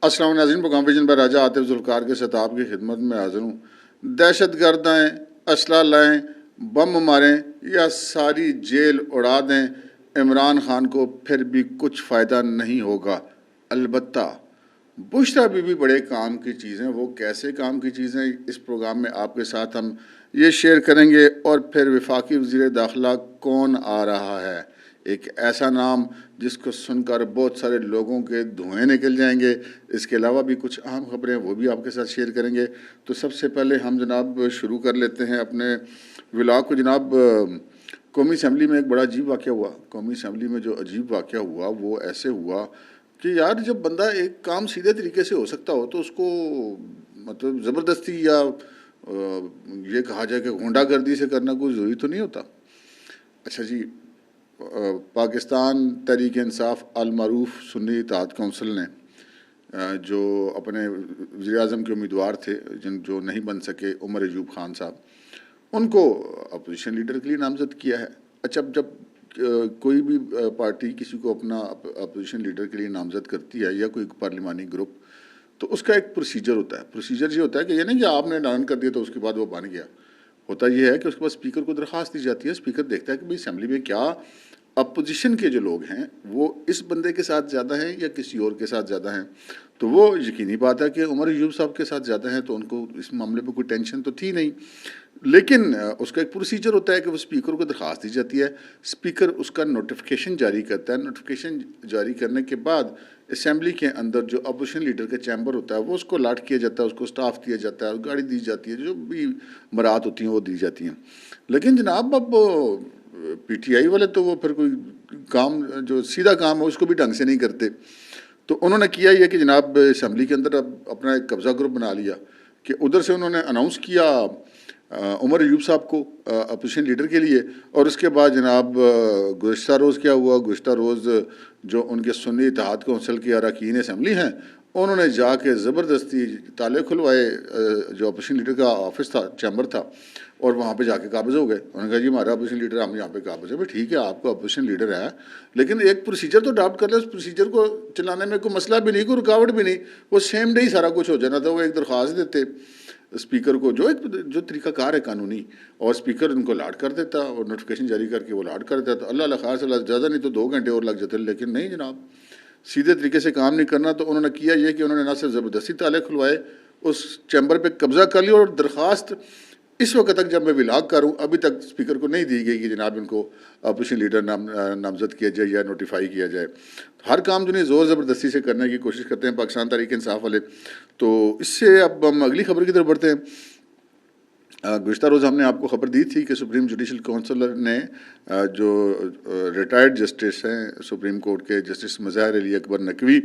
السلام علیکم ناظرین، پروگرام ویژن پر راجہ عاطف ذوالفقار کے ساتھ آپ کی خدمت میں حاضر ہوں۔ دہشت گرد آئیں، اسلحہ لائیں، بم ماریں یا ساری جیل اڑا دیں، عمران خان کو پھر بھی کچھ فائدہ نہیں ہوگا۔ البتہ بشریٰ بی بی بڑے کام کی چیزیں، وہ کیسے کام کی چیزیں، اس پروگرام میں آپ کے ساتھ ہم یہ شیئر کریں گے۔ اور پھر وفاقی وزیر داخلہ کون آ رہا ہے، ایک ایسا نام جس کو سن کر بہت سارے لوگوں کے دھوئیں نکل جائیں گے۔ اس کے علاوہ بھی کچھ اہم خبریں وہ بھی آپ کے ساتھ شیئر کریں گے۔ تو سب سے پہلے ہم جناب شروع کر لیتے ہیں اپنے ولاگ کو۔ جناب قومی اسمبلی میں ایک بڑا عجیب واقعہ ہوا۔ قومی اسمبلی میں جو عجیب واقعہ ہوا وہ ایسے ہوا کہ یار جب بندہ ایک کام سیدھے طریقے سے ہو سکتا ہو تو اس کو مطلب زبردستی یا یہ کہا جائے کہ غنڈہ گردی سے کرنا کوئی ضروری تو نہیں ہوتا۔ اچھا جی، پاکستان تحریک انصاف المعروف سنی اتحاد کونسل نے جو اپنے وزیر اعظم کے امیدوار تھے جو نہیں بن سکے، عمر ایوب خان صاحب، ان کو اپوزیشن لیڈر کے لیے نامزد کیا ہے۔ اچھا، جب کوئی بھی پارٹی کسی کو اپنا اپوزیشن لیڈر کے لیے نامزد کرتی ہے یا کوئی پارلیمانی گروپ، تو اس کا ایک پروسیجر ہوتا ہے۔ پروسیجر یہ ہوتا ہے کہ یہ نہیں کہ آپ نے اعلان کر دیا تو اس کے بعد وہ بن گیا۔ ہوتا یہ ہے کہ اس کے بعد اسپیکر کو درخواست دی جاتی ہے۔ اسپیکر دیکھتا ہے کہ بھئی اسمبلی میں کیا اپوزیشن کے جو لوگ ہیں وہ اس بندے کے ساتھ زیادہ ہیں یا کسی اور کے ساتھ زیادہ ہیں۔ تو وہ یقینی بات ہے کہ عمر ایوب صاحب کے ساتھ زیادہ ہیں، تو ان کو اس معاملے پہ کوئی ٹینشن تو تھی نہیں۔ لیکن اس کا ایک پروسیجر ہوتا ہے کہ وہ اسپیکر کو درخواست دی جاتی ہے، اسپیکر اس کا نوٹیفیکیشن جاری کرتا ہے۔ نوٹیفیکیشن جاری کرنے کے بعد اسمبلی کے اندر جو اپوزیشن لیڈر کا چیمبر ہوتا ہے وہ اس کو الاٹ کیا جاتا ہے، اس کو سٹاف دیا جاتا ہے، گاڑی دی جاتی ہے، جو بھی برات ہوتی ہیں وہ دی جاتی ہیں۔ لیکن جناب اب پی ٹی آئی والے تو وہ پھر کوئی کام جو سیدھا کام ہے اس کو بھی ڈھنگ سے نہیں کرتے۔ تو انہوں نے کیا یہ کہ جناب اسمبلی کے اندر اب اپنا ایک قبضہ گروپ بنا لیا کہ ادھر سے انہوں نے اناؤنس کیا عمر ایوب صاحب کو اپوزیشن لیڈر کے لیے، اور اس کے بعد جناب گزشتہ روز کیا ہوا، گزشتہ روز جو ان کے سنی اتحاد کونسل کے اراکین اسمبلی ہیں انہوں نے جا کے زبردستی تالے کھلوائے جو اپوزیشن لیڈر کا آفس تھا، چیمبر تھا، اور وہاں پہ جا کے قابض ہو گئے۔ انہوں نے کہا جی ہمارا اپوزیشن لیڈر، ہم یہاں پہ قابض ہے۔ بھائی ٹھیک ہے، آپ کو اپوزیشن لیڈر ہے لیکن ایک پروسیجر تو اڈاپٹ کر لیں۔ اس پروسیجر کو چلانے میں کوئی مسئلہ بھی نہیں، کوئی رکاوٹ بھی نہیں، وہ سیم ڈے ہی سارا کچھ ہو جانا تھا۔ وہ ایک درخواست دیتے اسپیکر کو، جو طریقہ کار ہے قانونی، اور اسپیکر ان کو الاٹ کر دیتا اور نوٹیفیکیشن جاری کر کے وہ الاٹ کر دیتا۔ تو اللہ خیر سے زیادہ نہیں تو 2 گھنٹے اور لگ جاتے، لیکن نہیں جناب، سیدھے طریقے سے کام نہیں کرنا۔ تو انہوں نے کیا یہ کہ انہوں نے نہ صرف زبردستی تالے کھلوائے، اس چیمبر پہ قبضہ کر لیا، اور درخواست اس وقت تک جب میں ولاگ کروں ابھی تک اسپیکر کو نہیں دی گئی کہ جناب ان کو اپوزیشن لیڈر نامزد کیا جائے یا نوٹیفائی کیا جائے۔ ہر کام جو نہیں زور زبردستی سے کرنے کی کوشش کرتے ہیں پاکستان تحریک انصاف والے۔ تو اس سے اب ہم اگلی خبر کی طرف بڑھتے ہیں۔ گزشتہ روز ہم نے آپ کو خبر دی تھی کہ سپریم جوڈیشل کونسل نے جو ریٹائرڈ جسٹس ہیں سپریم کورٹ کے، جسٹس مظاہر علی اکبر نقوی،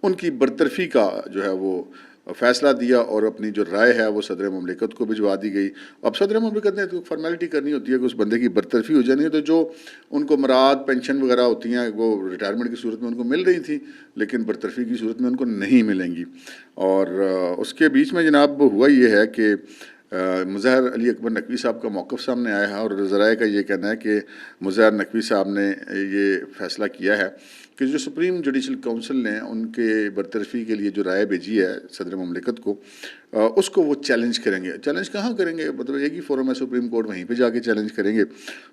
ان کی برطرفی کا جو ہے وہ فیصلہ دیا، اور اپنی جو رائے ہے وہ صدر مملکت کو بھجوا دی گئی۔ اب صدر مملکت نے تو فارمیلٹی کرنی ہوتی ہے کہ اس بندے کی برطرفی ہو جانی ہے، تو جو ان کو مراد پینشن وغیرہ ہوتی ہیں وہ ریٹائرمنٹ کی صورت میں ان کو مل رہی تھی، لیکن برطرفی کی صورت میں ان کو نہیں ملیں گی۔ اور اس کے بیچ میں جناب ہوا یہ ہے کہ مظاہر علی اکبر نقوی صاحب کا موقف سامنے آیا ہے، اور ذرائع کا یہ کہنا ہے کہ مظاہر نقوی صاحب نے یہ فیصلہ کیا ہے کہ جو سپریم جوڈیشل کونسل نے ان کے برطرفی کے لیے جو رائے بھیجی ہے صدر مملکت کو، اس کو وہ چیلنج کریں گے۔ چیلنج کہاں کریں گے، مطلب ایک ہی فورم ہے سپریم کورٹ، وہیں پہ جا کے چیلنج کریں گے۔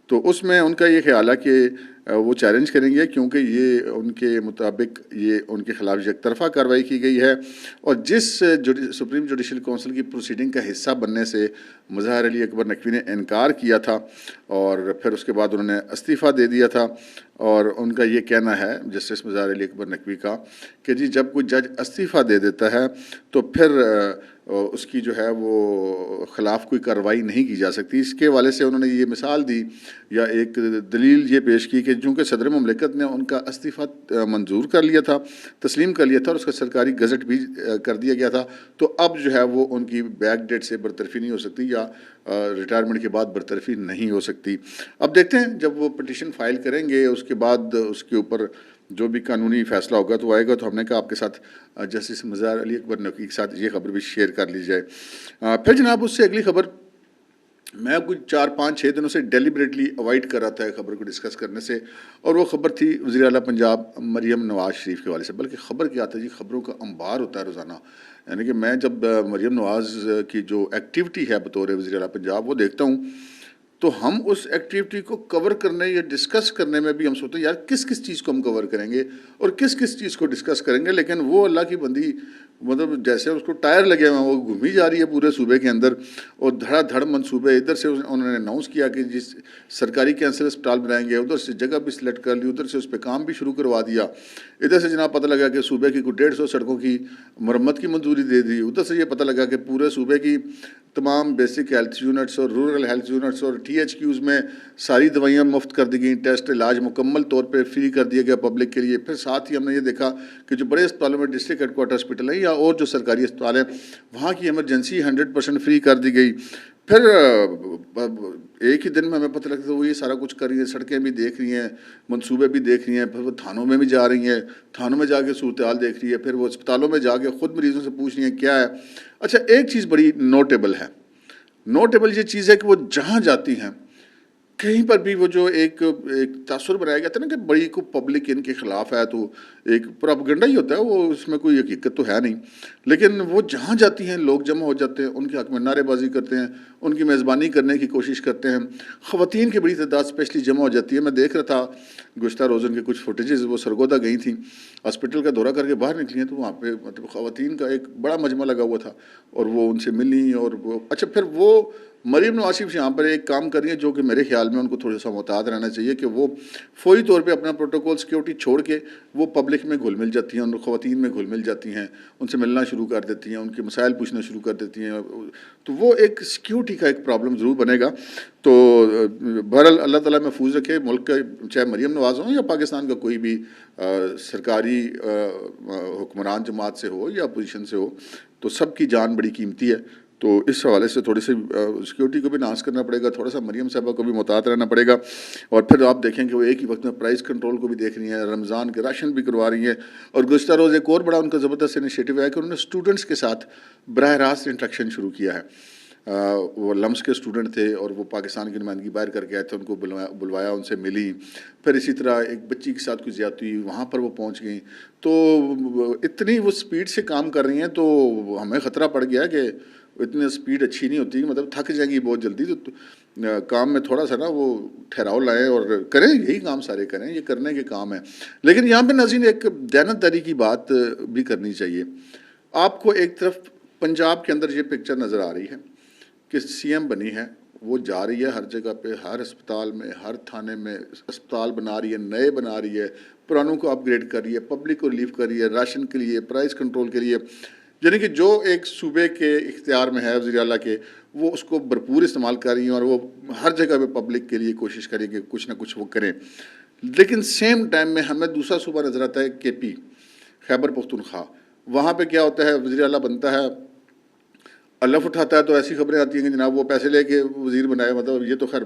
تو اس میں ان کا یہ خیال ہے کہ وہ چیلنج کریں گے کیونکہ یہ ان کے مطابق یہ ان کے خلاف یک طرفہ کارروائی کی گئی ہے، اور جس سپریم جوڈیشل کونسل کی پروسیڈنگ کا حصہ بننے سے مظاہر علی اکبر نقوی نے انکار کیا تھا، اور پھر اس کے بعد انہوں نے استعفیٰ دے دیا تھا۔ اور ان کا یہ کہنا ہے جسٹس مظاہر علی اکبر نقوی کا کہ جی جب کوئی جج استعفیٰ دے دیتا ہے تو پھر اس کی جو ہے وہ خلاف کوئی کارروائی نہیں کی جا سکتی۔ اس کے حوالے سے انہوں نے یہ مثال دی یا ایک دلیل یہ پیش کی کہ چونکہ صدر مملکت نے ان کا استعفیٰ منظور کر لیا تھا، تسلیم کر لیا تھا، اور اس کا سرکاری گزٹ بھی کر دیا گیا تھا، تو اب جو ہے وہ ان کی بیک ڈیٹ سے برطرفی نہیں ہو سکتی یا ریٹائرمنٹ کے بعد برطرفی نہیں ہو سکتی۔ اب دیکھتے ہیں جب وہ پٹیشن فائل کریں گے اس کے بعد اس کے اوپر جو بھی قانونی فیصلہ ہوگا تو آئے گا۔ تو ہم نے کہا آپ کے ساتھ جسٹس مظاہر علی اکبر نقوی کے ساتھ یہ خبر بھی شیئر کر لی جائے۔ پھر جناب اس سے اگلی خبر میں کچھ 4-5-6 دنوں سے ڈیلیبریٹلی اوائڈ کر رہا تھا خبر کو ڈسکس کرنے سے، اور وہ خبر تھی وزیر اعلیٰ پنجاب مریم نواز شریف کے حوالے سے۔ بلکہ خبر کیا آتا ہے جی، خبروں کا انبار ہوتا ہے روزانہ، یعنی کہ میں جب مریم نواز کی جو ایکٹیویٹی ہے بطور وزیر اعلیٰ پنجاب وہ دیکھتا ہوں، تو ہم اس ایکٹیویٹی کو کور کرنے یا ڈسکس کرنے میں بھی ہم سوچتے ہیں یار کس کس چیز کو ہم کور کریں گے اور کس کس چیز کو ڈسکس کریں گے، لیکن وہ اللہ کی بندی مطلب جیسے اس کو ٹائر لگے ہوئے ہیں، وہ گھومی جا رہی ہے پورے صوبے کے اندر، اور دھڑا دھڑ منصوبے ادھر سے انہوں نے اناؤنس کیا کہ جس سرکاری کینسر اسپتال بنائیں گے، ادھر سے جگہ بھی سلیکٹ کر لی، ادھر سے اس پہ کام بھی شروع کروا دیا، ادھر سے جناب پتہ لگا کہ صوبے کی کوئی 150 سڑکوں کی مرمت کی منظوری دے دی، ادھر سے یہ پتہ لگا کہ پورے صوبے کی تمام بیسک ہیلتھ یونٹس اور رورل ہیلتھ یونٹس اور THQs میں ساری دوائیاں مفت کر دی گئیں، ٹیسٹ علاج مکمل طور پہ فری کر دیا گیا پبلک کے لیے۔ پھر ساتھ ہی ہم نے یہ دیکھا کہ جو بڑے اسپتالوں میں ڈسٹرکٹ ہیڈ کوارٹر ہاسپٹل ہیں یا اور جو سرکاری اسپتال ہیں وہاں کی ایمرجنسی 100% فری کر دی گئی۔ پھر ایک ہی دن میں ہمیں پتہ لگتا ہے وہ یہ سارا کچھ کر رہی ہیں، سڑکیں بھی دیکھ رہی ہیں، منصوبے بھی دیکھ رہی ہیں، پھر وہ تھانوں میں بھی جا رہی ہیں، تھانوں میں جا کے صورتحال دیکھ رہی ہے، پھر وہ اسپتالوں میں جا کے خود مریضوں سے پوچھ رہی ہیں کیا ہے۔ اچھا ایک چیز بڑی نوٹیبل ہے، نوٹیبل یہ چیز ہے کہ وہ جہاں جاتی ہیں کہیں پر بھی وہ جو ایک تاثر بنایا گیا تھا نا کہ بڑی کو پبلک ان کے خلاف ہے، تو ایک پروپیگنڈا ہی ہوتا ہے، وہ اس میں کوئی حقیقت تو ہے نہیں، لیکن وہ جہاں جاتی ہیں لوگ جمع ہو جاتے ہیں، ان کے حق میں نعرے بازی کرتے ہیں، ان کی میزبانی کرنے کی کوشش کرتے ہیں، خواتین کی بڑی تعداد اسپیشلی جمع ہو جاتی ہے۔ میں دیکھ رہا تھا گزشتہ روز ان کے کچھ فوٹیجز، وہ سرگودا گئی تھیں، ہاسپٹل کا دورہ کر کے باہر نکلی ہیں، تو وہاں پہ مطلب خواتین کا ایک بڑا مجمع لگا ہوا تھا، اور وہ ان سے ملی، اور وہ اچھا پھر وہ مریم نواز شریف یہاں پر ایک کام کر رہی ہیں جو کہ میرے خیال میں ان کو تھوڑا سا محتاط رہنا چاہیے کہ وہ فوری طور پہ اپنا پروٹوکول سیکیورٹی چھوڑ کے وہ پبلک میں گھل مل جاتی ہیں، ان خواتین میں گھل مل جاتی ہیں، ان سے ملنا شروع کر دیتی ہیں، ان کے مسائل پوچھنا شروع کر دیتی ہیں، تو وہ ایک سیکیورٹی کا ایک پرابلم ضرور بنے گا۔ تو بہرحال اللہ تعالیٰ محفوظ رکھے ملک کا، چاہے مریم نواز ہوں یا پاکستان کا کوئی بھی سرکاری حکمران جماعت سے ہو یا اپوزیشن سے ہو، تو سب کی جان بڑی قیمتی ہے، تو اس حوالے سے تھوڑی سی سیکیورٹی کو بھی ناز کرنا پڑے گا، تھوڑا سا مریم صاحبہ کو بھی محتاط رہنا پڑے گا، اور پھر آپ دیکھیں کہ وہ ایک ہی وقت میں پرائز کنٹرول کو بھی دیکھ رہی ہیں، رمضان کے راشن بھی کروا رہی ہیں، اور گزشتہ روز ایک اور بڑا ان کا زبردست انیشیٹو ہے کہ انہوں نے اسٹوڈنٹس کے ساتھ براہ راست انٹریکشن شروع کیا ہے۔ وہ لمس کے اسٹوڈنٹ تھے اور وہ پاکستان کی نمائندگی باہر کر کے آئے تھے، ان کو بلوایا، ان سے ملی، پھر اسی طرح ایک بچی کے ساتھ کوئی زیادتی ہوئی وہاں پر وہ پہنچ گئیں، تو اتنی وہ سپیڈ سے کام کر رہی ہیں، تو ہمیں خطرہ پڑ گیا کہ اتنی سپیڈ اچھی نہیں ہوتی، مطلب تھک جائیں گی بہت جلدی، تو کام میں تھوڑا سا نا وہ ٹھہراؤ لائیں اور کریں، یہی کام سارے کریں، یہ کرنے کے کام ہیں۔ لیکن یہاں پہ ناظرین ایک دیانتداری کی بات بھی کرنی چاہیے۔ آپ کو ایک طرف پنجاب کے اندر یہ پکچر نظر آ رہی ہے کہ CM بنی ہے، وہ جا رہی ہے ہر جگہ پہ، ہر اسپتال میں، ہر تھانے میں اسپتال بنا رہی ہے، نئے بنا رہی ہے، پرانوں کو اپ گریڈ کر رہی ہے، پبلک کو ریلیف کر رہی ہے، راشن کے لیے، پرائز کنٹرول کے لیے، یعنی کہ جو ایک صوبے کے اختیار میں ہے وزیر اعلیٰ کے، وہ اس کو بھرپور استعمال کر رہی ہیں، اور وہ ہر جگہ پہ پبلک کے لیے کوشش کریں کہ کچھ نہ کچھ وہ کریں۔ لیکن سیم ٹائم میں ہمیں دوسرا صوبہ نظر آتا ہے KP، خیبر پختونخوا، وہاں پہ کیا ہوتا ہے، وزیر اعلیٰ بنتا ہے، الف اٹھاتا ہے تو ایسی خبریں آتی ہیں کہ جناب وہ پیسے لے کے وزیر بنائے، مطلب یہ تو خیر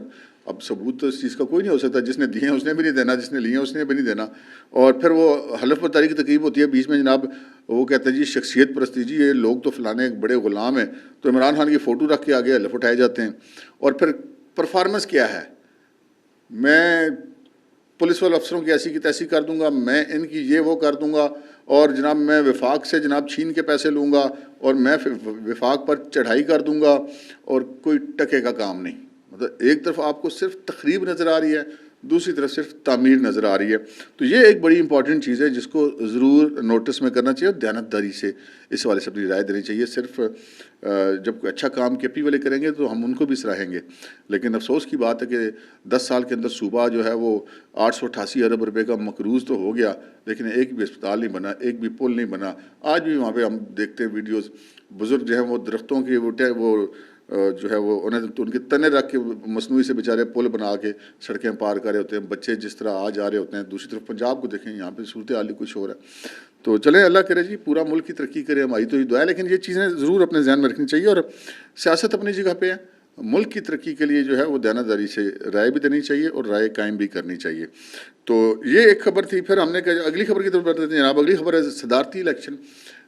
اب ثبوت تو اس چیز کا کوئی نہیں ہو سکتا، جس نے دیے ہیں اس نے بھی نہیں دینا، جس نے لیے ہیں اس نے بھی نہیں دینا، اور پھر وہ حلف برداری کی تقریب ہوتی ہے، بیچ میں جناب وہ کہتے ہیں جی شخصیت پرستی، جی یہ لوگ تو فلانے بڑے غلام ہیں، تو عمران خان کی فوٹو رکھ کے آگے حلف اٹھائے جاتے ہیں، اور پھر پرفارمنس کیا ہے، میں پولیس والے افسروں کی ایسی کی تیسی کر دوں گا، میں ان کی یہ وہ کر دوں گا، اور جناب میں وفاق سے جناب چھین کے پیسے لوں گا، اور میں وفاق پر چڑھائی کر دوں گا، اور کوئی ٹکے کا کام نہیں۔ مطلب ایک طرف آپ کو صرف تخریب نظر آ رہی ہے، دوسری طرف صرف تعمیر نظر آ رہی ہے، تو یہ ایک بڑی امپورٹنٹ چیز ہے جس کو ضرور نوٹس میں کرنا چاہیے، اور دیانتداری سے اس والے سے اپنی رائے دینی چاہیے۔ صرف جب کوئی اچھا کام KP والے کریں گے تو ہم ان کو بھی سراہیں گے، لیکن افسوس کی بات ہے کہ 10 سال کے اندر صوبہ جو ہے وہ 888 ارب روپے کا مقروض تو ہو گیا، لیکن ایک بھی اسپتال نہیں بنا، ایک بھی پل نہیں بنا۔ آج بھی وہاں پہ ہم دیکھتے ہیں ویڈیوز، بزرگ جو ہیں وہ درختوں کے وہ جو ہے وہ انہیں تو ان کے تنے رکھ کے مصنوعی سے بیچارے پل بنا کے سڑکیں پار کر رہے ہوتے ہیں، بچے جس طرح آ جا رہے ہوتے ہیں۔ دوسری طرف پنجاب کو دیکھیں، یہاں پہ صورتحال کچھ اور ہے۔ تو چلیں اللہ کرے جی پورا ملک کی ترقی کرے، ہماری تو یہ دعا ہے، لیکن یہ چیزیں ضرور اپنے ذہن میں رکھنی چاہیے، اور سیاست اپنی جگہ پہ ہے، ملک کی ترقی کے لیے جو ہے وہ دیانتداری سے رائے بھی دینی چاہیے اور رائے قائم بھی کرنی چاہیے۔ تو یہ ایک خبر تھی۔ پھر ہم نے کہا اگلی خبر کی طرف بڑھتے ہیں جناب۔ اگلی خبر ہے صدارتی الیکشن۔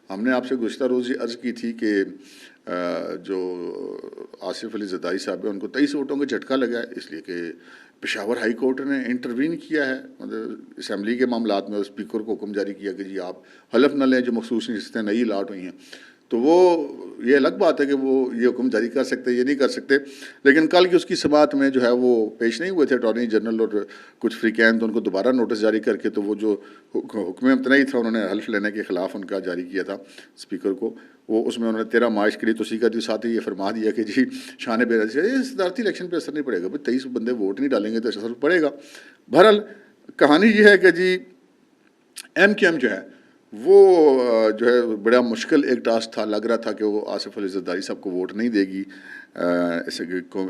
ہم نے آپ سے گزشتہ روز یہ عرض کی تھی کہ جو آصف علی زرداری صاحب ہیں ان کو 23 ووٹوں کا جھٹکا لگا ہے، اس لیے کہ پشاور ہائی کورٹ نے انٹروین کیا ہے، مطلب اسمبلی کے معاملات میں اسپیکر کو حکم جاری کیا کہ جی آپ حلف نہ لیں جو مخصوص نشستیں نئی الاٹ ہوئی ہیں. تو وہ یہ الگ بات ہے کہ وہ یہ حکم جاری کر سکتے، یہ نہیں کر سکتے. لیکن کل کی اس کی سماعت میں جو ہے وہ پیش نہیں ہوئے تھے اٹارنی جنرل اور کچھ فریقین، تو ان کو دوبارہ نوٹس جاری کر کے تو وہ جو حکم امتناعی تھا انہوں نے حلف لینے کے خلاف ان کا جاری کیا تھا اسپیکر کو، وہ اس میں انہوں نے 13 مارچ کے لیے توسیع کر دی. ساتھ ہی یہ فرما دیا کہ جی شان بے نظیر یہ صدارتی الیکشن پہ اثر نہیں پڑے گا. بھائی 23 بندے ووٹ نہیں ڈالیں گے تو اثر پڑے گا. بہرحال کہانی یہ ہے کہ جی ایم کیو ایم جو ہے وہ جو ہے بڑا مشکل ایک ٹاسک تھا، لگ رہا تھا کہ وہ آصف علی زرداری صاحب کو ووٹ نہیں دے گی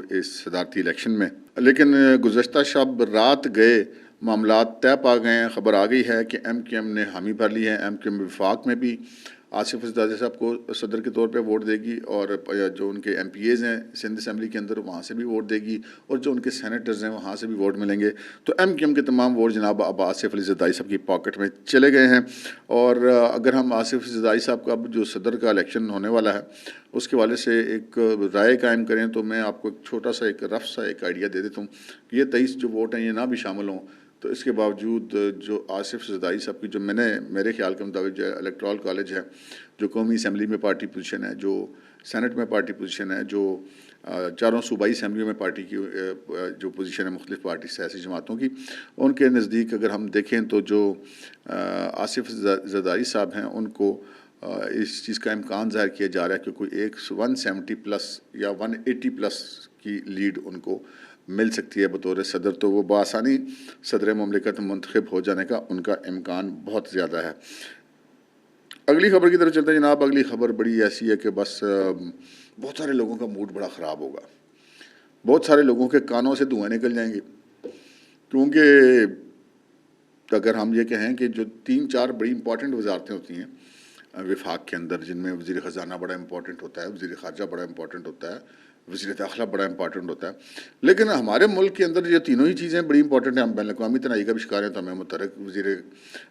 اس صدارتی الیکشن میں. لیکن گزشتہ شب رات گئے معاملات طے پا گئے ہیں. خبر آ گئی ہے کہ ایم کیو ایم نے حامی بھر لی ہے. ایم کیو ایم وفاق میں بھی آصف علی زرداری صاحب کو صدر کے طور پہ ووٹ دے گی، اور جو ان کے ایم پی ایز ہیں سندھ اسمبلی کے اندر وہاں سے بھی ووٹ دے گی، اور جو ان کے سینیٹرز ہیں وہاں سے بھی ووٹ ملیں گے. تو ایم کیو ایم کے تمام ووٹ جناب اب آصف علی زرداری صاحب کی پاکٹ میں چلے گئے ہیں. اور اگر ہم آصف علی زرداری صاحب کا اب جو صدر کا الیکشن ہونے والا ہے اس کے حوالے سے ایک رائے قائم کریں تو میں آپ کو ایک چھوٹا سا ایک رف سا ایک آئیڈیا دے دیتا ہوں کہ یہ 23 جو ووٹ ہیں یہ نہ بھی شامل ہوں تو اس کے باوجود جو آصف زرداری صاحب کی جو میرے خیال کے مطابق جو الیکٹرال کالج ہے، جو قومی اسمبلی میں پارٹی پوزیشن ہے، جو سینٹ میں پارٹی پوزیشن ہے، جو چاروں صوبائی اسمبلیوں میں پارٹی کی جو پوزیشن ہے مختلف پارٹی سیاسی جماعتوں کی، ان کے نزدیک اگر ہم دیکھیں تو جو آصف زرداری صاحب ہیں ان کو اس چیز کا امکان ظاہر کیا جا رہا ہے کہ کوئی ایک 170 پلس یا 180 پلس کی لیڈ ان کو مل سکتی ہے بطور صدر. تو وہ بآسانی صدر مملکت منتخب ہو جانے کا ان کا امکان بہت زیادہ ہے. اگلی خبر کی طرف چلتے ہیں جناب. اگلی خبر بڑی ایسی ہے کہ بس بہت سارے لوگوں کا موڈ بڑا خراب ہوگا، بہت سارے لوگوں کے کانوں سے دھوئیں نکل جائیں گے، کیونکہ اگر ہم یہ کہیں کہ جو 3-4 بڑی امپورٹنٹ وزارتیں ہوتی ہیں وفاق کے اندر، جن میں وزیر خزانہ بڑا امپورٹنٹ ہوتا ہے، وزیر خارجہ بڑا امپورٹنٹ ہوتا ہے، وزیر داخلہ بڑا امپورٹنٹ ہوتا ہے، لیکن ہمارے ملک کے اندر یہ تینوں ہی چیزیں بڑی امپورٹنٹ ہیں. ہم بین الاقوامی تنہائی کا بھی شکار ہیں تو ہمیں متحرک وزیر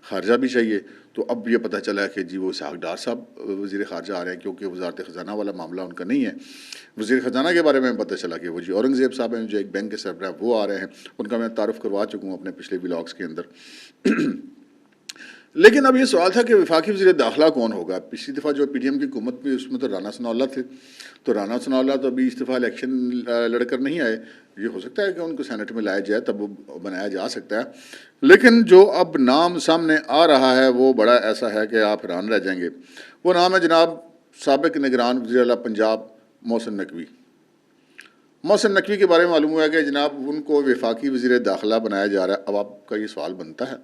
خارجہ بھی چاہیے. تو اب یہ پتہ چلا ہے کہ جی وہ اسحاق ڈار صاحب وزیر خارجہ آ رہے ہیں، کیونکہ وزارت خزانہ والا معاملہ ان کا نہیں ہے. وزیر خزانہ کے بارے میں پتہ چلا کہ وہ جی اورنگزیب صاحب ہیں جو ایک بینک کے سربراہ وہ آ رہے ہیں. ان کا میں تعارف کروا چکا ہوں اپنے پچھلے ولاگس کے اندر. لیکن اب یہ سوال تھا کہ وفاقی وزیر داخلہ کون ہوگا. پچھلی دفعہ جو پی ڈی ایم کی حکومت بھی اس میں تو رانا ثناءاللہ تھے، تو رانا ثناءاللہ تو ابھی اس دفعہ الیکشن لڑ کر نہیں آئے. یہ ہو سکتا ہے کہ ان کو سینٹ میں لایا جائے تب وہ بنایا جا سکتا ہے. لیکن جو اب نام سامنے آ رہا ہے وہ بڑا ایسا ہے کہ آپ حیران رہ جائیں گے. وہ نام ہے جناب سابق نگران وزیر اعلیٰ پنجاب محسن نقوی. محسن نقوی کے بارے میں معلوم ہوا کہ جناب ان کو وفاقی وزیر داخلہ بنایا جا رہا ہے. اب آپ کا یہ سوال بنتا ہے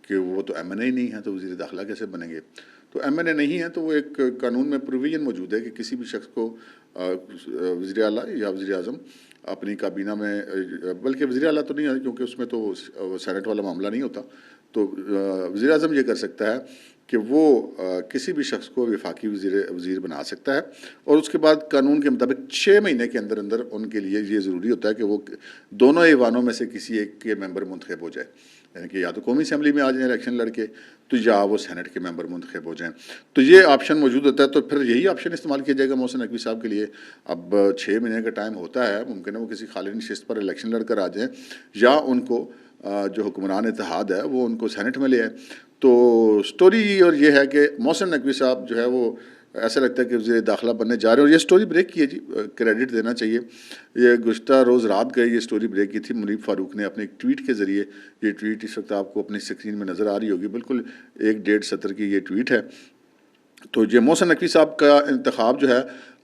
کہ وہ تو ایم این اے نہیں ہیں تو وزیر داخلہ کیسے بنیں گے. تو ایم این اے نہیں ہیں تو وہ ایک قانون میں پروویژن موجود ہے کہ کسی بھی شخص کو وزیر اعلیٰ یا وزیر اعظم اپنی کابینہ میں، بلکہ وزیر اعلیٰ تو نہیں ہے کیونکہ اس میں تو سینٹ والا معاملہ نہیں ہوتا، تو وزیر اعظم یہ کر سکتا ہے کہ وہ کسی بھی شخص کو وفاقی وزیر بنا سکتا ہے. اور اس کے بعد قانون کے مطابق 6 مہینے کے اندر اندر ان کے لیے یہ ضروری ہوتا ہے کہ وہ دونوں ایوانوں میں سے کسی ایک کے ممبر منتخب ہو جائے، یعنی کہ یا تو قومی اسمبلی میں آ جائیں الیکشن لڑ کے، تو یا وہ سینٹ کے ممبر منتخب ہو جائیں. تو یہ آپشن موجود ہوتا ہے. تو پھر یہی آپشن استعمال کیا جائے گا محسن نقوی صاحب کے لیے. اب 6 مہینے کا ٹائم ہوتا ہے، ممکن ہے وہ کسی خالی نشست پر الیکشن لڑ کر آ جائیں، یا ان کو جو حکمران اتحاد ہے وہ ان کو سینٹ میں لے آئے. تو سٹوری اور یہ ہے کہ محسن نقوی صاحب جو ہے وہ ایسا لگتا ہے کہ وزیر داخلہ بننے جا رہے ہیں. اور یہ سٹوری بریک کی ہے جی، کریڈٹ دینا چاہیے. یہ گزشتہ روز رات گئے یہ سٹوری بریک کی تھی منیب فاروق نے اپنے ایک ٹویٹ کے ذریعے. یہ ٹویٹ اس وقت آپ کو اپنی اسکرین میں نظر آ رہی ہوگی، بالکل 1.5 سطر کی یہ ٹویٹ ہے. تو یہ محسن نقوی صاحب کا انتخاب جو ہے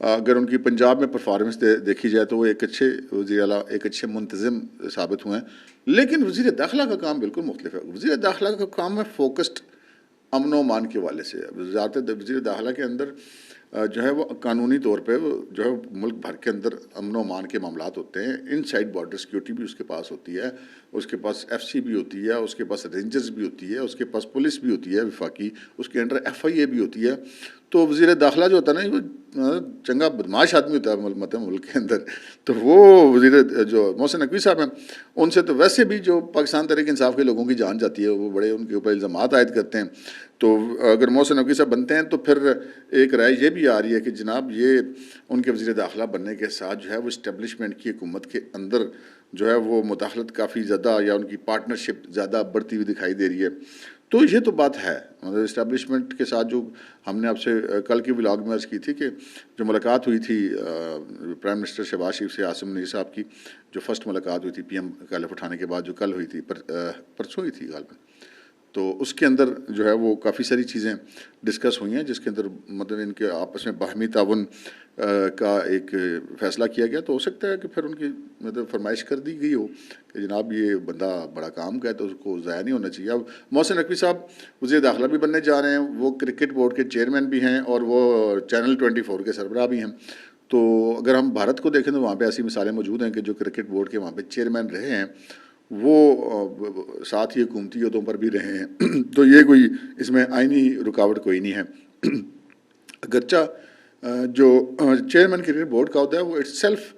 اگر ان کی پنجاب میں پرفارمنس دیکھی جائے تو وہ ایک اچھے وزیر اعلیٰ، ایک اچھے منتظم ثابت ہوئے ہیں. لیکن وزیر داخلہ کا کام بالکل مختلف ہے. وزیر داخلہ کا کام ہے فوکسڈ امن و امان کے حوالے سے. وزارت وزیر داخلہ کے اندر جو ہے وہ قانونی طور پہ جو ہے ملک بھر کے اندر امن و امان کے معاملات ہوتے ہیں. ان سائڈ بارڈر سیکیورٹی بھی اس کے پاس ہوتی ہے، اس کے پاس ایف سی بھی ہوتی ہے، اس کے پاس رینجرز بھی ہوتی ہے، اس کے پاس پولیس بھی ہوتی ہے وفاقی، اس کے انڈر ایف آئی اے بھی ہوتی ہے. تو وزیر داخلہ جو ہوتا ہے نا وہ چنگا بدماش آدمی ہوتا ہے ملک کے اندر. تو وہ وزیر جو محسن نقوی صاحب ہیں ان سے تو ویسے بھی جو پاکستان تحریک انصاف کے لوگوں کی جان جاتی ہے، وہ بڑے ان کے اوپر الزامات عائد کرتے ہیں. تو اگر محسن نقوی صاحب بنتے ہیں تو پھر ایک رائے یہ بھی آ رہی ہے کہ جناب یہ ان کے وزیر داخلہ بننے کے ساتھ جو ہے وہ اسٹیبلشمنٹ کی حکومت کے اندر جو ہے وہ مداخلت کافی زیادہ یا ان کی پارٹنرشپ زیادہ بڑھتی ہوئی دکھائی دے رہی ہے. تو یہ تو بات ہے مطلب اسٹیبلشمنٹ کے ساتھ جو ہم نے آپ سے کل کی ولاگ میں عرض کی تھی کہ جو ملاقات ہوئی تھی پرائم منسٹر شہباز شریف سے عاصم منیر صاحب کی, جو فرسٹ ملاقات ہوئی تھی پی ایم کا حلف اٹھانے کے بعد جو کل ہوئی تھی پرسوں ہوئی تھی غالباً, تو اس کے اندر جو ہے وہ کافی ساری چیزیں ڈسکس ہوئی ہیں جس کے اندر مطلب ان کے آپس میں باہمی تعاون کا ایک فیصلہ کیا گیا. تو ہو سکتا ہے کہ پھر ان کی مطلب فرمائش کر دی گئی ہو کہ جناب یہ بندہ بڑا کام کا ہے تو اس کو ضائع نہیں ہونا چاہیے. اب محسن نقوی صاحب وزیر داخلہ بھی بننے جا رہے ہیں, وہ کرکٹ بورڈ کے چیئرمین بھی ہیں اور وہ چینل 24 کے سربراہ بھی ہیں. تو اگر ہم بھارت کو دیکھیں تو وہاں پہ ایسی مثالیں موجود ہیں کہ جو کرکٹ بورڈ کے وہاں پہ چیئرمین رہے ہیں وہ ساتھ ہی حکومتی عہدوں پر بھی رہے ہیں. تو یہ کوئی اس میں آئینی رکاوٹ کوئی نہیں ہے. اگرچہ جو چیئرمین کرکٹ بورڈ کا ہوتا ہے وہ اٹ سیلف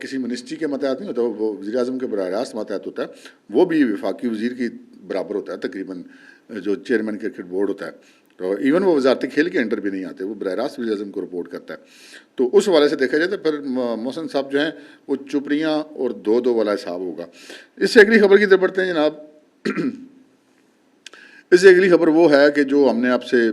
کسی منسٹری کے ماتحت نہیں ہوتا, وہ وزیر اعظم کے براہ راست ماتحت ہوتا ہے, وہ بھی وفاقی وزیر کی برابر ہوتا ہے تقریباً جو چیئرمین کرکٹ بورڈ ہوتا ہے. تو ایون وہ وزارت کھیل کے انڈر بھی نہیں آتے, وہ براہ راست وزیر اعظم کو رپورٹ کرتا ہے. تو اس حوالے سے دیکھا جائے تو پھر محسن صاحب جو ہیں وہ چپڑیاں اور دو والا حساب ہوگا. اس سے اگلی خبر کی طرف بڑھتے ہیں جناب. اس سے اگلی خبر وہ ہے کہ جو ہم نے آپ سے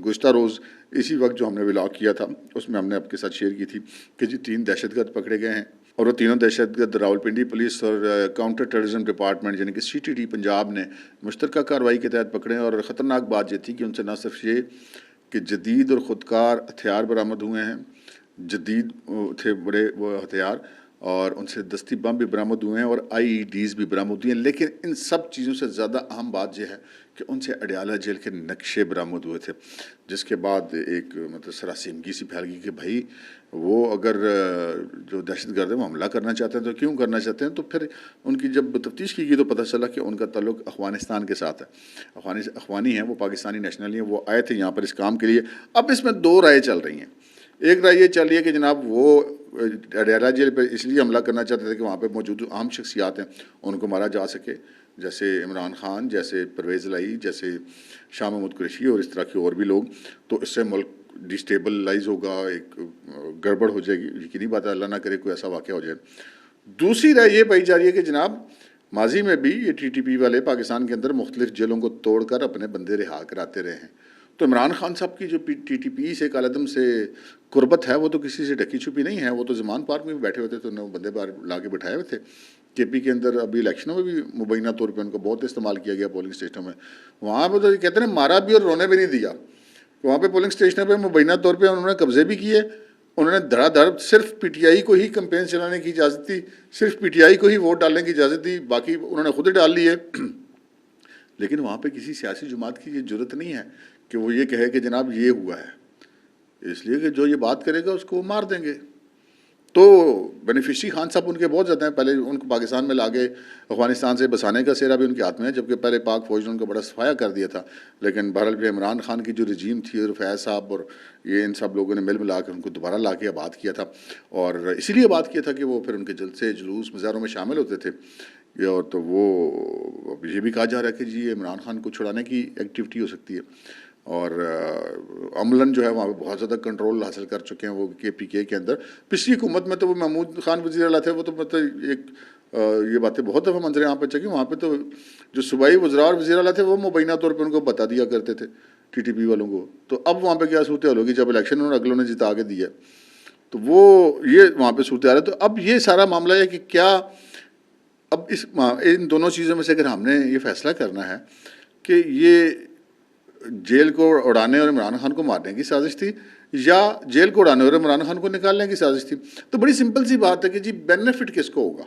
گزشتہ روز اسی وقت جو ہم نے ولاگ کیا تھا اس میں ہم نے آپ کے ساتھ شیئر کی تھی کہ جی 3 دہشت گرد پکڑے گئے ہیں, اور وہ تینوں دہشت گرد راولپنڈی پولیس اور کاؤنٹر ٹیررزم ڈپارٹمنٹ یعنی کہ CTD پنجاب نے مشترکہ کارروائی کے تحت پکڑے ہیں. اور خطرناک بات یہ تھی کہ ان سے نہ صرف یہ کہ جدید اور خودکار ہتھیار برآمد ہوئے ہیں, جدید تھے بڑے وہ ہتھیار, اور ان سے دستی بم بھی برآمد ہوئے ہیں اور IEDs بھی برآمد ہوئے ہیں. لیکن ان سب چیزوں سے زیادہ اہم بات یہ ہے کہ ان سے اڈیالہ جیل کے نقشے برآمد ہوئے تھے, جس کے بعد ایک مطلب سراسیمگی سی پھیل گئی کہ بھائی وہ اگر جو دہشت گرد ہیں وہ حملہ کرنا چاہتے ہیں تو کیوں کرنا چاہتے ہیں. تو پھر ان کی جب تفتیش کی گئی تو پتہ چلا کہ ان کا تعلق افغانستان کے ساتھ ہے, افغانی ہیں, وہ پاکستانی نیشنل ہیں, وہ آئے تھے یہاں پر اس کام کے لیے. اب اس میں 2 رائے چل رہی ہیں. ایک رائے یہ چل رہی ہے کہ جناب وہ اڈیالہ جیل پہ اس لیے حملہ کرنا چاہتے تھے کہ وہاں پہ موجود اہم شخصیات ہیں ان کو مارا جا سکے, جیسے عمران خان, جیسے پرویز الہی, جیسے شاہ محمود قریشی اور اس طرح کے اور بھی لوگ. تو اس سے ملک ڈسٹیبلائز ہوگا, ایک گڑبڑ ہو جائے گی. یقینی بات ہے اللہ نہ کرے کوئی ایسا واقعہ ہو جائے. دوسری رائے یہ پائی جا رہی ہے کہ جناب ماضی میں بھی یہ TTP والے پاکستان کے اندر مختلف جیلوں کو توڑ کر اپنے بندے رہا کراتے رہے ہیں. تو عمران خان صاحب کی جو TTP سے کالعدم سے قربت ہے وہ تو کسی سے ڈھکی چھپی نہیں ہے. وہ تو زمان پارک میں بھی بیٹھے ہوئے تھے, تو انہوں نے بندے باہر لا کے بٹھائے ہوئے تھے. KP کے اندر ابھی الیکشنوں میں بھی مبینہ طور پہ ان کو بہت استعمال کیا گیا پولنگ اسٹیشنوں میں. وہاں پہ تو کہتے ہیں مارا بھی اور رونے بھی نہیں دیا. وہاں پہ پولنگ اسٹیشنوں پہ مبینہ طور پہ انہوں نے قبضے بھی کیے. انہوں نے دھڑا دھڑ صرف PTI کو ہی کمپین چلانے کی اجازت دی, صرف PTI کو ہی ووٹ ڈالنے کی اجازت دی, باقی انہوں نے خود ہی ڈال لیے. لیکن وہاں پہ کسی سیاسی جماعت کی یہ جرت نہیں ہے کہ وہ یہ کہے کہ جناب یہ ہوا ہے, اس لیے کہ جو یہ بات کرے گا اس کو وہ مار دیں گے. تو بینیفیشری خان صاحب ان کے بہت زیادہ ہیں. پہلے ان کو پاکستان میں لاگے افغانستان سے بسانے کا سہرا بھی ان کے ہاتھ میں ہے, جبکہ پہلے پاک فوج نے ان کو بڑا صفایا کر دیا تھا. لیکن بہرحال بھی عمران خان کی جو رجیم تھی اور فیض صاحب اور یہ ان سب لوگوں نے مل ملا کے ان کو دوبارہ لا کے آباد کیا تھا, اور اسی لیے آباد کیا تھا کہ وہ پھر ان کے جلسے جلوس مظاہروں میں شامل ہوتے تھے. اور تو وہ یہ بھی کہا جا رہا ہے کہ جی یہ عمران خان کو چھڑانے کی ایکٹیویٹی ہو سکتی ہے. اور عملاً جو ہے وہاں پہ بہت زیادہ کنٹرول حاصل کر چکے ہیں وہ KPK کے اندر. پچھلی حکومت میں تو وہ محمود خان وزیر اعلیٰ تھے, وہ تو مطلب ایک یہ باتیں بہت دفعہ منظر یہاں پہ چکی. وہاں پہ تو جو صوبائی وزراء اور وزیر اعلیٰ تھے وہ مبینہ طور پہ ان کو بتا دیا کرتے تھے TTP والوں کو. تو اب وہاں پہ کیا صورتحال ہوگی جب الیکشن انہوں نے اگلوں نے جتا کے دیا, تو وہ یہ وہاں پہ صورتحال ہے. تو اب یہ سارا معاملہ ہے کہ کیا اب ان دونوں چیزوں میں سے اگر ہم نے یہ فیصلہ کرنا ہے کہ یہ جیل کو اڑانے اور عمران خان کو مارنے کی سازش تھی یا جیل کو اڑانے اور عمران خان کو نکالنے کی سازش تھی, تو بڑی سمپل سی بات ہے کہ جی بینیفٹ کس کو ہوگا.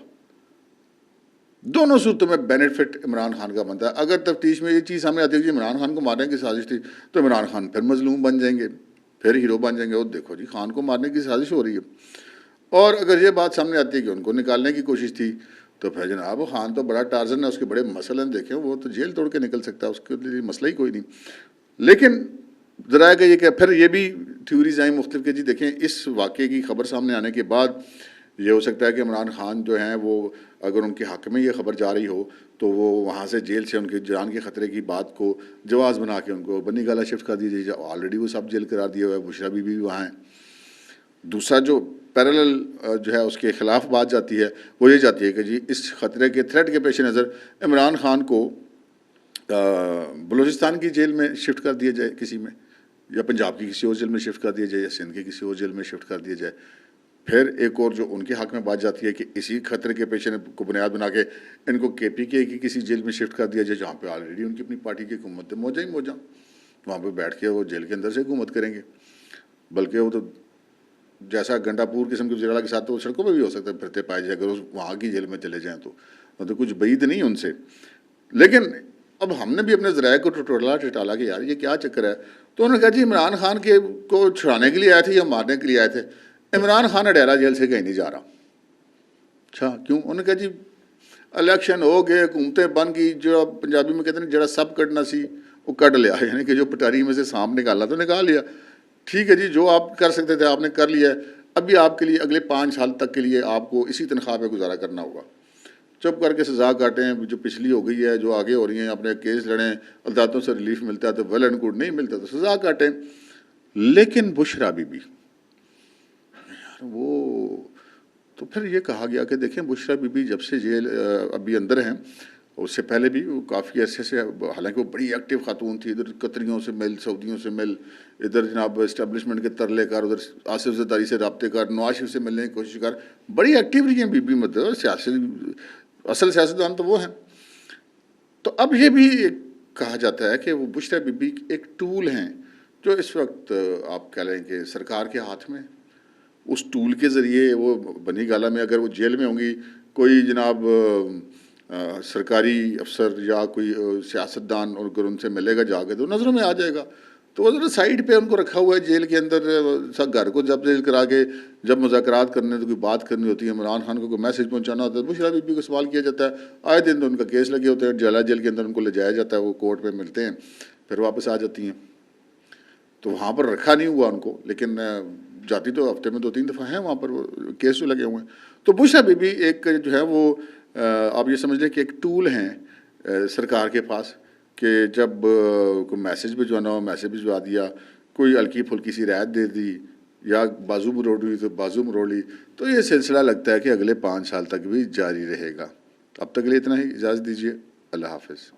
دونوں صورتوں میں بینیفٹ عمران خان کا بنتا ہے. اگر تفتیش میں یہ چیز سامنے آتی ہے کہ عمران خان کو مارنے کی سازش تھی تو عمران خان پھر مظلوم بن جائیں گے, پھر ہیرو بن جائیں گے, اور دیکھو جی خان کو مارنے کی سازش ہو رہی ہے. اور اگر یہ بات سامنے آتی ہے کہ ان کو نکالنے کی کوشش تھی تو پھر جناب خان تو بڑا ٹارزن ہے, اس کے بڑے مسئلے ہیں, دیکھیں وہ تو جیل توڑ کے نکل سکتا ہے, اس کے لیے مسئلہ ہی کوئی نہیں. لیکن ذرائع کا یہ کہ پھر یہ بھی تھیوریز آئیں مختلف کہ جی دیکھیں اس واقعے کی خبر سامنے آنے کے بعد یہ ہو سکتا ہے کہ عمران خان جو ہیں وہ اگر ان کے حق میں یہ خبر جا رہی ہو تو وہ وہاں سے جیل سے ان کی جان کے خطرے کی بات کو جواز بنا کے ان کو بنی گالہ شفٹ کر دی جائے. آلریڈی وہ سب جیل قرار دیا ہوا ہے, بشرا بی بھی وہاں ہیں. دوسرا جو پیرالل جو ہے اس کے خلاف بات جاتی ہے وہ یہ جاتی ہے کہ جی اس خطرے کے تھریٹ کے پیش نظر عمران خان کو بلوچستان کی جیل میں شفٹ کر دیا جائے کسی میں, یا پنجاب کی کسی اور جیل میں شفٹ کر دیا جائے, یا سندھ کے کسی اور جیل میں شفٹ کر دیا جائے. پھر ایک اور جو ان کے حق میں بات جاتی ہے کہ اسی خطرے کے پیش کو بنیاد بنا کے ان کو کے پی کے کی کسی جیل میں شفٹ کر دیا جائے جہاں پہ آلریڈی ان کی اپنی پارٹی کی حکومت موجہ وہاں پہ بیٹھ کے وہ جیل کے اندر سے حکومت کریں گے. بلکہ وہ تو جیسا گنڈا پور قسم کے وزراء کے ساتھ تو سڑکوں پہ بھی ہو سکتا ہے پھرتے پائے جائے اگر وہاں کی جیل میں چلے جائیں تو کچھ بعید نہیں ان سے. لیکن اب ہم نے بھی اپنے ذرائع کو ٹٹالا کہ یار یہ کیا چکر ہے. تو انہوں نے کہا جی عمران خان کے کو چھڑانے کے لیے آئے تھے یا مارنے کے لیے آئے تھے. عمران خان اڈیالہ جیل سے کہیں نہیں جا رہا. اچھا کیوں؟ انہوں نے کہا جی الیکشن ہو گئے, حکومتیں بن گئی, جو پنجابی میں کہتے ہیں جڑا سب کڈنا سی وہ کڈ لیا, یعنی کہ جو پٹاری میں سے سانپ نکالا تو نکال لیا. ٹھیک ہے جی, جو آپ کر سکتے تھے آپ نے کر لیا ہے. ابھی آپ کے لیے اگلے 5 سال تک کے لیے آپ کو اسی تنخواہ پہ گزارا کرنا ہوگا. چپ کر کے سزا کاٹیں, جو پچھلی ہو گئی ہے جو آگے ہو رہی ہیں اپنے کیس لڑیں, عدالتوں سے ریلیف ملتا ہے تو ویل اینڈ گڈ, نہیں ملتا تو سزا کاٹیں. لیکن بشرا بی بی وہ تو پھر یہ کہا گیا کہ دیکھیں بشرا بی بی جب سے جیل ابھی اندر ہیں, اس سے پہلے بھی وہ کافی عرصے سے, حالانکہ وہ بڑی ایکٹیو خاتون تھی, ادھر قطریوں سے مل, سعودیوں سے مل, ادھر جناب اسٹیبلشمنٹ کے ترلے کر, ادھر آصف زرداری سے رابطے کر, نواز شریف سے ملنے کی کوشش کر, بڑی ایکٹیو رہی ہیں بی بی. مطلب اصل سیاستدان تو وہ ہیں. تو اب یہ بھی کہا جاتا ہے کہ وہ بشرا بی بی ایک ٹول ہیں جو اس وقت آپ کہہ لیں کہ سرکار کے ہاتھ میں. اس ٹول کے ذریعے وہ بنی گالہ میں اگر وہ جیل میں ہوں گی, کوئی جناب سرکاری افسر یا کوئی سیاستدان اگر ان سے ملے گا جا کے تو نظروں میں آ جائے گا. تو وہ ذرا سائڈ پہ ان کو رکھا ہوا ہے جیل کے اندر. سب گھر کو جب جیل کرا کے جب مذاکرات کرنے تو کوئی بات کرنی ہوتی ہے, عمران خان کو کوئی میسج پہنچانا ہوتا ہے, بشرا بی بی کو سوال کیا جاتا ہے. آئے دن تو ان کا کیس لگے ہوتے ہیں, جیل کے اندر ان کو لے جایا جاتا ہے, وہ کورٹ پہ ملتے ہیں پھر واپس آ جاتی ہیں. تو وہاں پر رکھا نہیں ہوا ان کو, لیکن جاتی تو ہفتے میں 2-3 دفعہ ہیں وہاں پر, وہ کیس جو لگے ہوئے ہیں. تو بشرا بی بی ایک جو ہے وہ آپ یہ سمجھ لیں کہ ایک ٹول ہیں سرکار کے پاس کہ جب کوئی میسج بھجوانا ہو میسج بھجوا دیا, کوئی ہلکی پھلکی سی رعایت دے دی, یا بازو مروڑ ہوئی تو بازو مروڑ لی. تو یہ سلسلہ لگتا ہے کہ اگلے 5 سال تک بھی جاری رہے گا. اب تک کے لیے اتنا ہی, اجازت دیجیے, اللہ حافظ.